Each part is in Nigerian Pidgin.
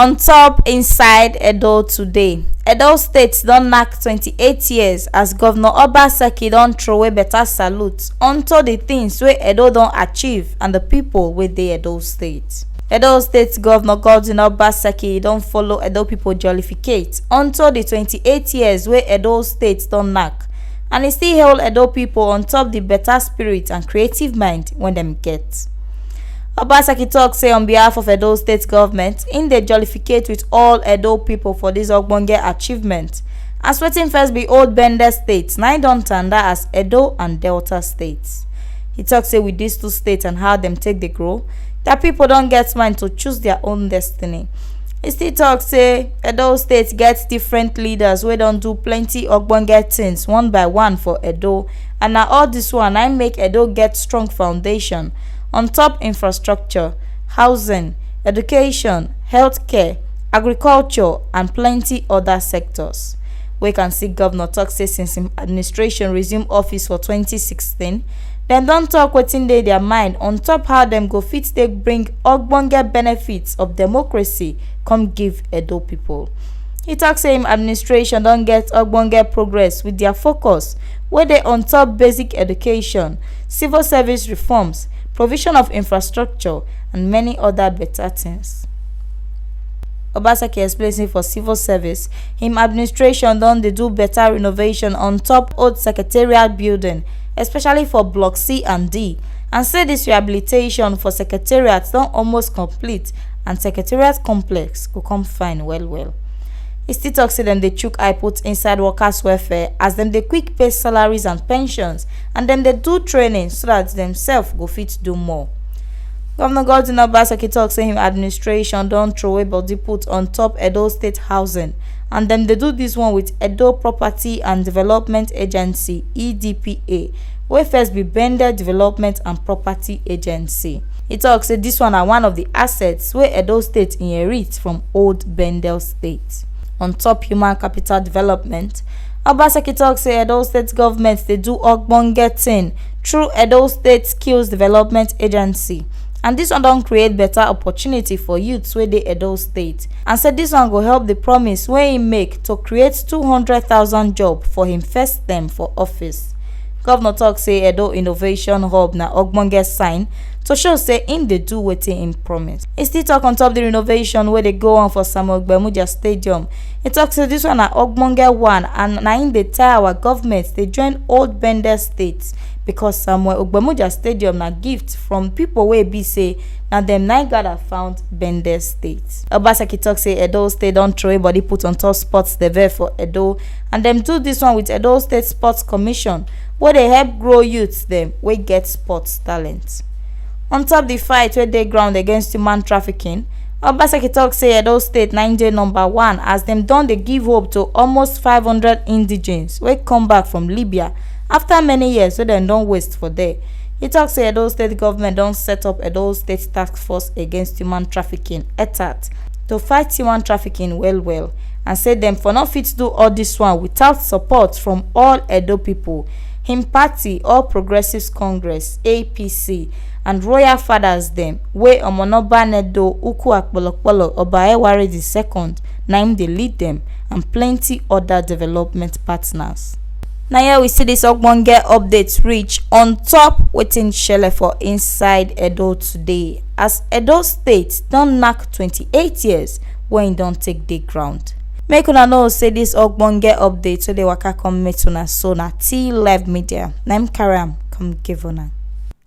On top inside Edo today, Edo State don knack 28 years as Governor Obaseki don throway better salute unto the things wey Edo don achieve and the people wey dey Edo State. Edo State Governor Godwin Obaseki don follow Edo people jollificate unto the 28 years wey Edo State don knack, and e still hail Edo people on top the better spirit and creative mind wey dem get. Obaseki tok say on behalf of Edo State government, im dey jollificate with all Edo people for dis ogbonge achievement, as wetin first be old Bende State na im don tanda as Edo and Delta states. He tok say with dis two states and how dem take dey grow, their people don get mind to choose their own destiny. He still tok say Edo State get different leaders wey don do plenty ogbonge things one by one for Edo, and na all dis one na im make Edo get strong foundation on top infrastructure, housing, education, healthcare, agriculture, and plenty other sectors. We can see Governor tok say since im administration resume office for 2016, dem don tok wetin dey their mind on top how dem go fit take bring ogbonge benefits of democracy come give Edo people. He tok say im administration don get ogbonge progress with their focus wey dey on top basic education, civil service reforms, provision of infrastructure, and many other better things. Obaseki explains say for civil service, im administration don dey do better renovation on top old secretariat building, especially for Block C and D, and say dis rehabilitation for secretariat don almost complete and secretariat complex go come fine well. He still tok say dem dey chook eye put inside workers' welfare as dem dey quick pay salaries and pensions, and dem dey do training so that dem sef go fit do more. Governor Godwin Obaseki tok say im administration don throway body put on top Edo State housing, and dem dey do dis one with Edo Property and Development Agency (EDPA), wey first be Bende Development and Property Agency. He tok say dis one na one of the assets wey Edo State inherit from old Bende State. On top human capital development, Obaseki tok say Edo State government dey do ogbonge thing through Edo State Skills Development Agency, and dis one don create better opportunity for youths wey dey Edo State, and say dis one go help the promise wey im make to create 200,000 jobs for im first term for office. Governor tok say Edo Innovation Hub na ogbonge sign to show say im dey do wetin im promise. He still tok on top the renovation wey dey go on for Samuel Ogbemudia Stadium. He tok say dis one na ogbonge one, and na im dey tie our government dey join old Bende State, because Samuel Ogbemudia Stadium na gift from people wey be say na dem Naija found Bende State. Obaseki tok say Edo State don throway body put on top sports development for Edo, and dem do dis one with Edo State Sports Commission wey dey help grow youths dem wey get sports talent. On top the fight wey dey ground against human trafficking, Obaseki tok say Edo State na im dey number 1 as dem don dey give hope to almost 500 indigenes wey come back from Libya after many years wey dem don waste for there. He tok say Edo State government don set up Edo State Task Force Against Human Trafficking (ETAT) to fight human trafficking well, and say dem for no fit do all dis one without support from all Edo people, im party All Progressives Congress (APC), and royal fathers dem wey Omonoba Nedo Ukwu Akpolokpolo Oba Eware II na im dey lead dem, and plenty other development partners. Na here we see dis ogbonge update reach on top wetin shele for inside Edo today, as Edo State don knack 28 years wey im don take dey ground. Make una know say dis ogbonge update wey dey waka come meet una so na T Live Media na im carry am come give una.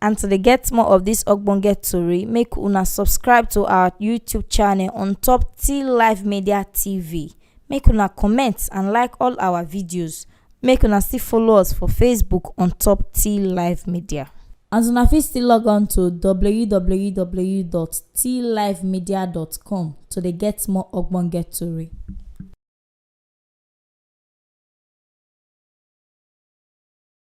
And to dey get more of this ogbonge tori, make una subscribe to our YouTube channel on top T Live Media TV. Make una comment and like all our videos. Make una still follow us for Facebook on top T Live Media. And una fit still log on to www.tlivemedia.com to dey get more ogbonge tori.